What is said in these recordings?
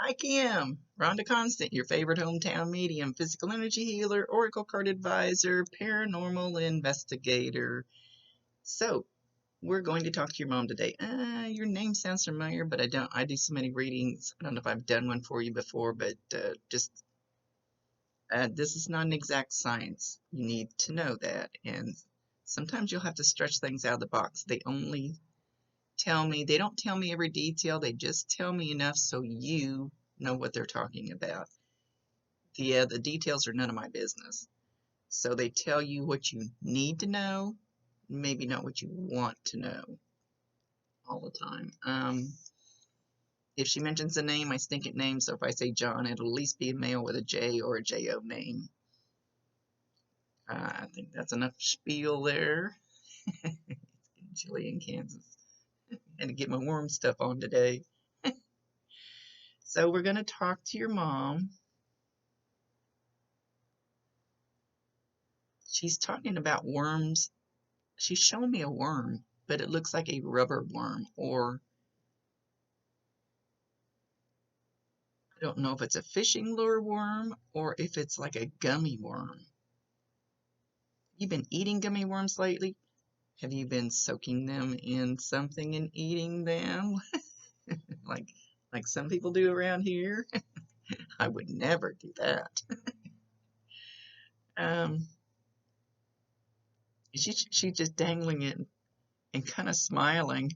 Hi, Kim. Rhonda Constant, your favorite hometown medium, physical energy healer, oracle card advisor, paranormal investigator. So, we're going to talk to your mom today. Your name sounds familiar, but I don't. I do so many readings. I don't know if I've done one for you before, but this is not an exact science. You need to know that. And sometimes you'll have to stretch things out of the box. They don't tell me every detail, they just tell me enough so you know what they're talking about. The details are none of my business. So they tell you what you need to know, maybe not what you want to know all the time. If she mentions a name, I stink at names, so if I say John, it'll at least be a male with a J or a J-O name. I think that's enough spiel there. It's getting chilly in Kansas. Had to get my warm stuff on today. So we're going to talk to your mom. She's talking about worms. She's showing me a worm, but it looks like a rubber worm, or I don't know if it's a fishing lure worm or if it's like a gummy worm. You've been eating gummy worms lately? Have you been soaking them in something and eating them? like like some people do around here? I would never do that. Um, she's just dangling it and kind of smiling.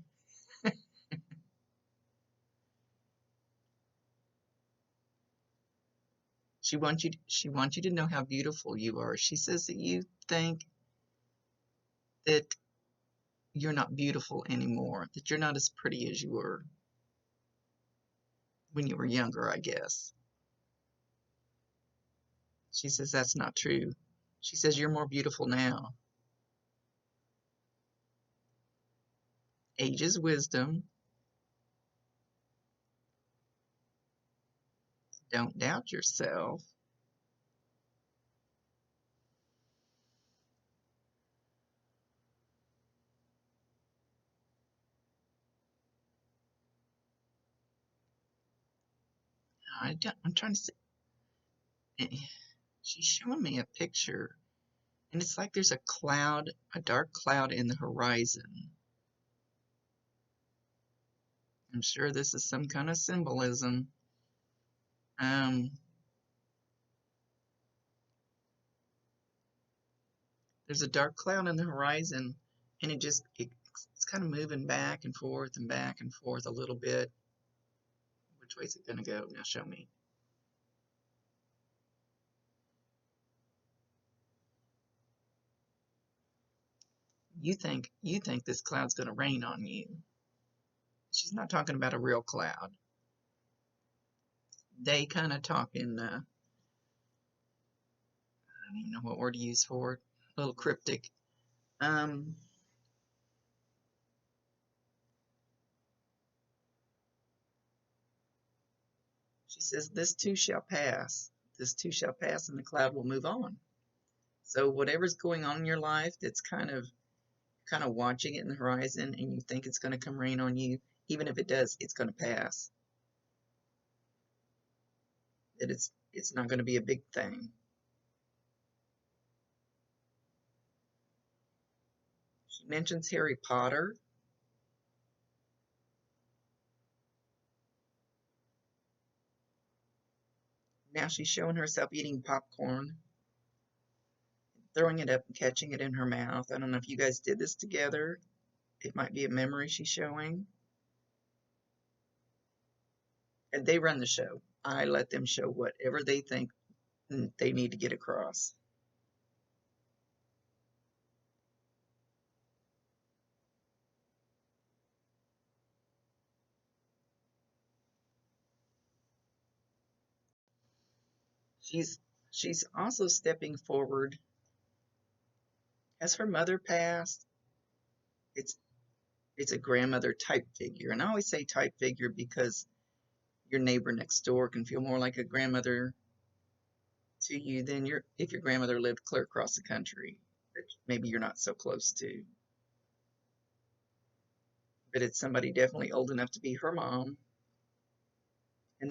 She wants you to know how beautiful you are. She says that you think that you're not beautiful anymore, that you're not as pretty as you were when you were younger, I guess. She says that's not true. She says you're more beautiful now. Age is wisdom. Don't doubt yourself. I'm trying to see. She's showing me a picture, and it's like there's a cloud, a dark cloud in the horizon. I'm sure this is some kind of symbolism. Um, there's a dark cloud in the horizon, and it's kind of moving back and back and forth a little bit. Which way is it going to go? Now show me. You think this cloud's going to rain on you. She's not talking about a real cloud. They kind of talk in I don't even know what word to use for it. A little cryptic. Um, she says, "This too shall pass. This too shall pass, and the cloud will move on." So whatever's going on in your life that's kind of watching it in the horizon, and you think it's going to come rain on you, even if it does, it's going to pass. That it's not going to be a big thing. She mentions Harry Potter. Now she's showing herself eating popcorn, throwing it up and catching it in her mouth. I don't know if you guys did this together. It might be a memory she's showing. And they run the show. I let them show whatever they think they need to get across. She's she's also stepping forward. Has her mother passed? It's it's a grandmother type figure. And I always say type figure because your neighbor next door can feel more like a grandmother to you than if your grandmother lived clear across the country that maybe you're not so close to. But it's somebody definitely old enough to be her mom. And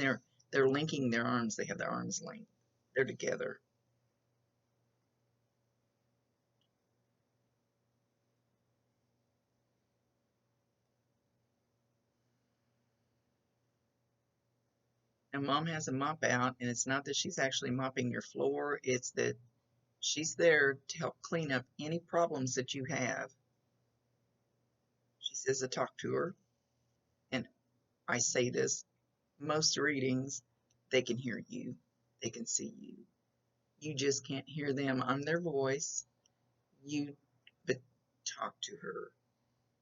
They're linking their arms. They have their arms linked. They're together. And Mom has a mop out, and it's not that she's actually mopping your floor, it's that she's there to help clean up any problems that you have. She says to talk to her, and I say this, most readings, they can hear you, they can see you. You just can't hear them on their voice. But talk to her,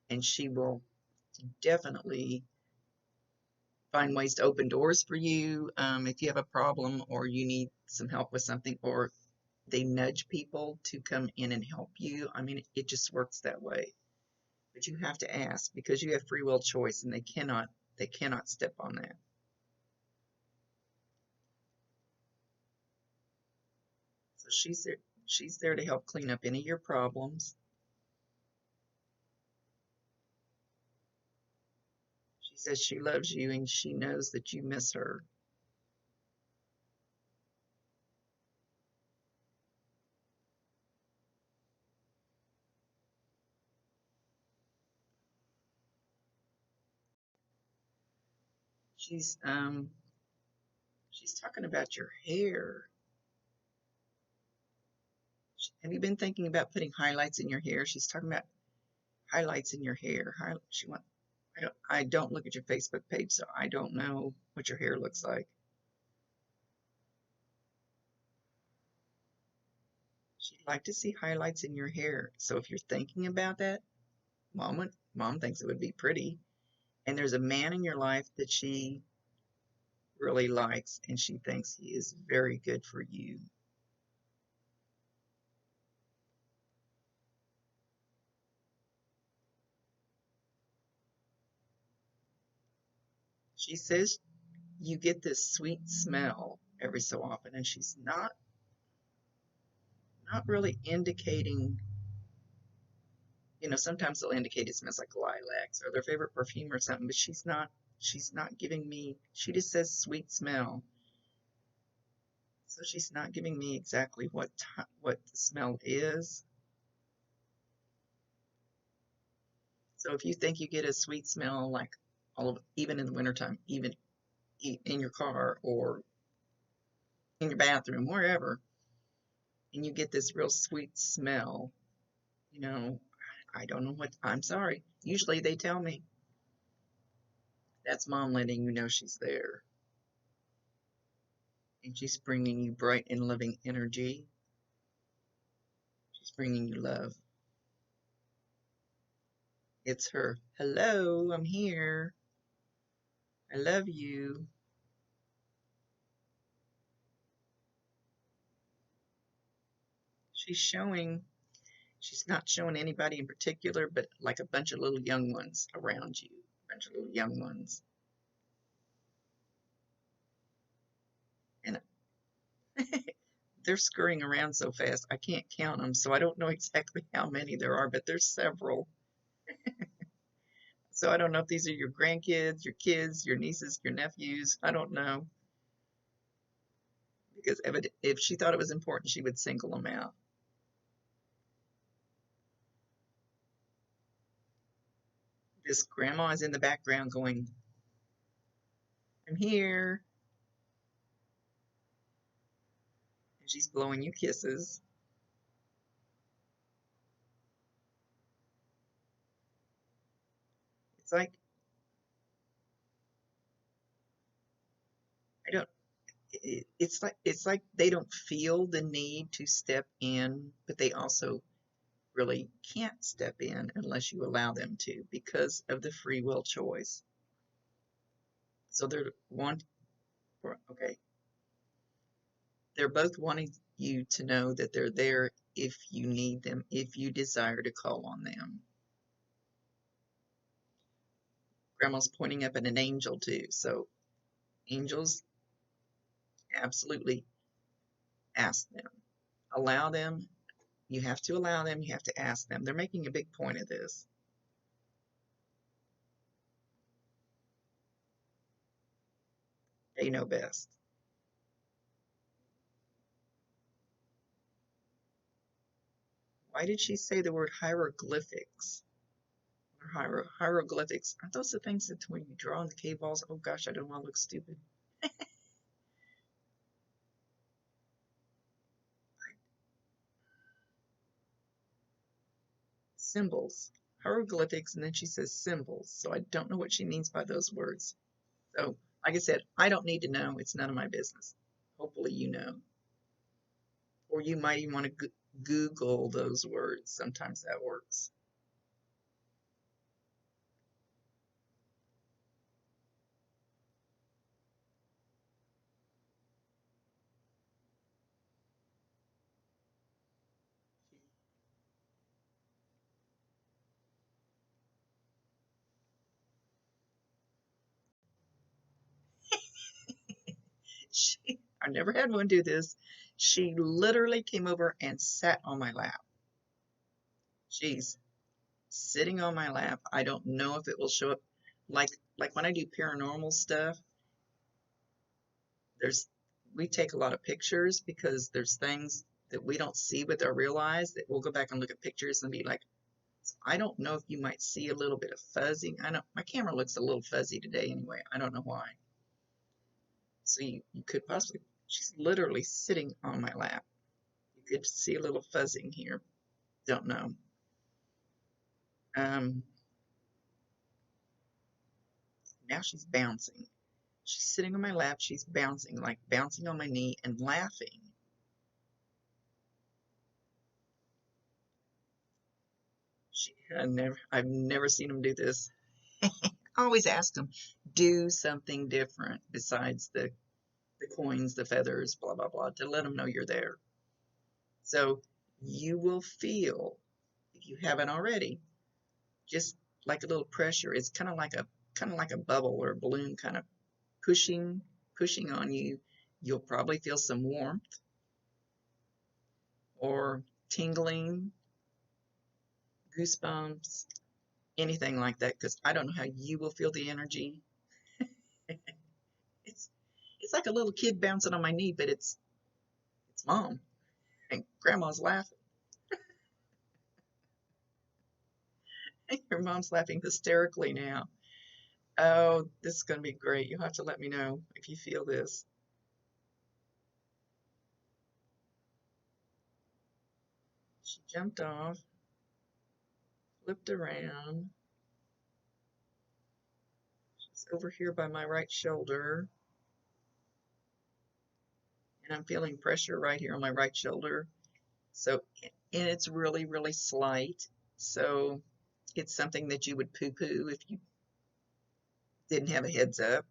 and she will definitely find ways to open doors for you. If you have a problem or you need some help with something, or they nudge people to come in and help you. I mean, it just works that way. But you have to ask because you have free will choice, and they cannot step on that. So she's there to help clean up any of your problems. She says she loves you and she knows that you miss her. She's um she's talking about your hair. Have you been thinking about putting highlights in your hair? She's talking about highlights in your hair. She want I don't look at your Facebook page, so I don't know what your hair looks like. She'd like to see highlights in your hair. So if you're thinking about that, mom thinks it would be pretty. And there's a man in your life that she really likes, and she thinks he is very good for you. She says you get this sweet smell every so often, and she's not really indicating, sometimes they'll indicate it smells like lilacs or their favorite perfume or something, but she's not giving me, she just says sweet smell. So she's not giving me exactly what the smell is. So if you think you get a sweet smell, like even in the wintertime, even in your car or in your bathroom, wherever, and you get this real sweet smell, you know, I don't know I'm sorry. Usually they tell me that's Mom letting you know she's there. And she's bringing you bright and loving energy. She's bringing you love. It's her. Hello, I'm here. I love you. She's showing, she's not showing anybody in particular, but like a bunch of little young ones around you. A bunch of little young ones. And they're scurrying around so fast, I can't count them, so I don't know exactly how many there are, but there's several. So I don't know if these are your grandkids, your kids, your nieces, your nephews. I don't know. Because if she thought it was important, she would single them out. This grandma is in the background going, I'm here. And she's blowing you kisses. It's like, I don't, it's like they don't feel the need to step in, but they also really can't step in unless you allow them to because of the free will choice. So okay, they're both wanting you to know that they're there if you need them, if you desire to call on them. Grandma's pointing up at an angel too. So angels, absolutely ask them. Allow them. You have to allow them. You have to ask them. They're making a big point of this. They know best. Why did she say the word hieroglyphics? Or hieroglyphics. Aren't those the things that when you draw on the cave walls? Oh gosh, I don't want to look stupid. Symbols. Hieroglyphics, and then she says symbols. So I don't know what she means by those words. So, like I said, I don't need to know. It's none of my business. Hopefully you know. Or you might even want to Google those words. Sometimes that works. I never had one do this. She literally came over and sat on my lap. She's sitting on my lap. I don't know if it will show up. Like when I do paranormal stuff, there's we take a lot of pictures because there's things that we don't see with our real eyes that we'll go back and look at pictures and be like, I don't know if you might see a little bit of fuzzing. I know my camera looks a little fuzzy today anyway. I don't know why. So you could possibly, she's literally sitting on my lap. You could see a little fuzzing here. Don't know. Um, Now she's bouncing. She's sitting on my lap. She's bouncing, like bouncing on my knee and laughing. I've never seen them do this. I always ask them, do something different besides the coins, the feathers, blah, blah, blah, to let them know you're there. So you will feel, if you haven't already, just like a little pressure. It's kind of like a bubble or a balloon kind of pushing on you. You'll probably feel some warmth or tingling, goosebumps, anything like that, because I don't know how you will feel the energy. It's it's like a little kid bouncing on my knee, but it's mom and grandma's laughing. Your mom's laughing hysterically now. Oh, this is going to be great. You'll have to let me know if you feel this. She jumped off, flipped around. She's over here by my right shoulder, and I'm feeling pressure right here on my right shoulder. So, and it's really, really slight. So, it's something that you would poo-poo if you didn't have a heads up.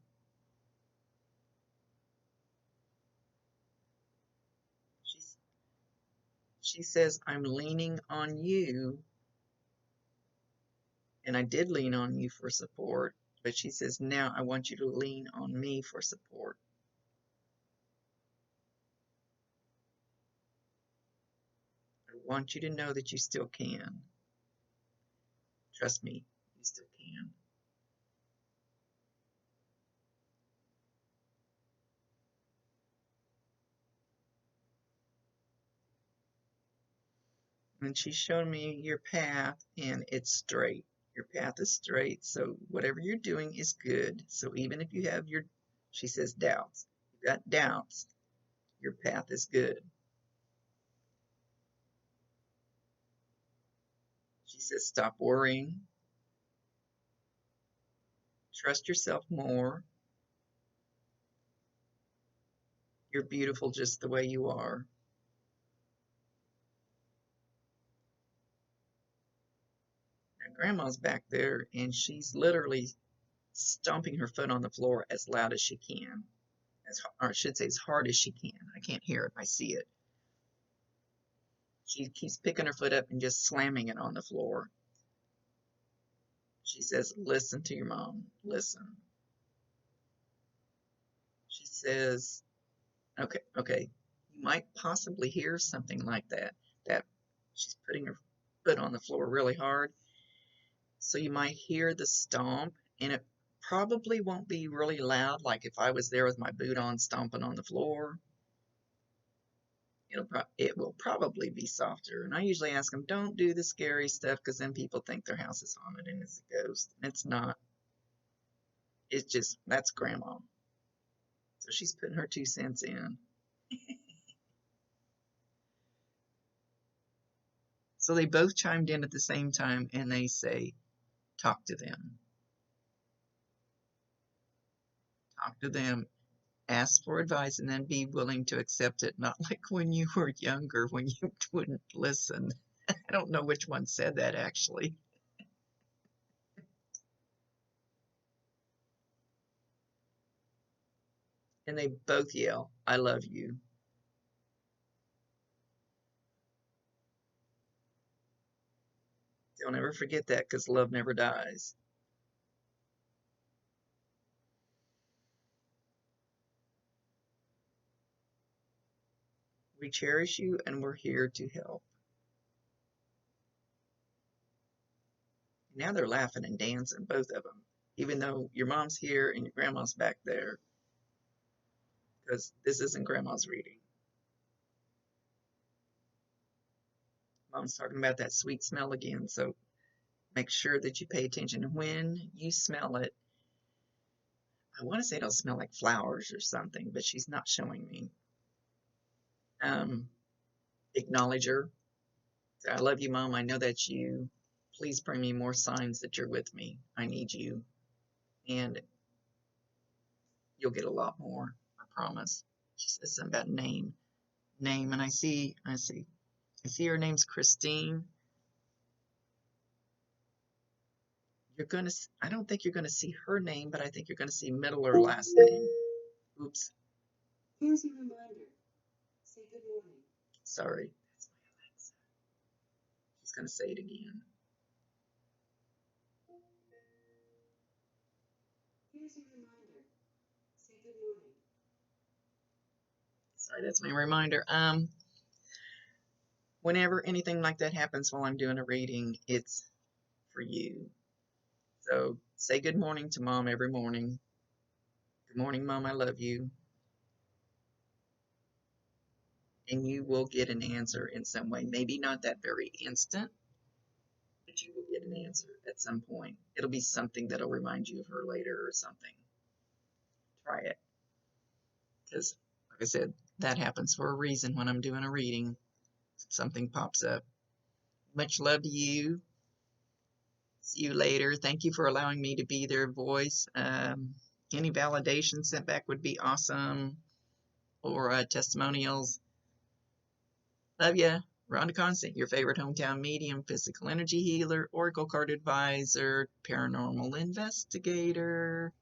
She's, she says, I'm leaning on you. And I did lean on you for support, but she says, now I want you to lean on me for support. I want you to know that you still can. Trust me, you still can. And she's shown me your path, and it's straight. Your path is straight, so whatever you're doing is good. So even if you have she says doubts, you've got doubts, your path is good. She says, stop worrying, trust yourself more. You're beautiful just the way you are. Now, Grandma's back there, and she's literally stomping her foot on the floor as loud as she can, or I should say as hard as she can. I can't hear it, I see it. She keeps picking her foot up and just slamming it on the floor. She says, listen to your mom, listen. She says, okay, you might possibly hear something like that she's putting her foot on the floor really hard. So you might hear the stomp, and probably won't be really loud, like if I was there with my boot on stomping on the floor. It will probably be softer. And I usually ask them, don't do the scary stuff because then people think their house is haunted and it's a ghost. It's not. It's just, that's grandma. So she's putting her 2 cents in. So they both chimed in at the same time and they say, talk to them. Talk to them, ask for advice, and then be willing to accept it. Not like when you were younger, when you wouldn't listen. I don't know which one said that actually. And they both yell, I love you. They'll never forget that because love never dies. We cherish you and we're here to help. Now they're laughing and dancing, both of them, even though your mom's here and your grandma's back there, because this isn't grandma's reading. Mom's talking about that sweet smell again, so make sure that you pay attention. When you smell it, I want to say it'll smell like flowers or something, but she's not showing me. Acknowledge her. I love you, Mom. I know that's you. Please bring me more signs that you're with me. I need you. And you'll get a lot more, I promise. She says something about name. Name, and I see her name's Christine. I don't think you're gonna see her name, but I think you're gonna see middle or last name. Oops. Here's a reminder. Say good morning. Sorry. That's my Alexa. She's gonna say it again. Here's a reminder. Say good morning. Sorry, that's my reminder. Whenever anything like that happens while I'm doing a reading, it's for you. So say good morning to Mom every morning. Good morning, Mom, I love you. And you will get an answer in some way. Maybe not that very instant, but you will get an answer at some point. It'll be something that'll remind you of her later or something. Try it. Because, like I said, that happens for a reason when I'm doing a reading. Something pops up. Much love to you. See you later. Thank you for allowing me to be their voice. Any validation sent back would be awesome. Or testimonials. Love ya. Rhonda Constant, your favorite hometown medium, physical energy healer, oracle card advisor, paranormal investigator.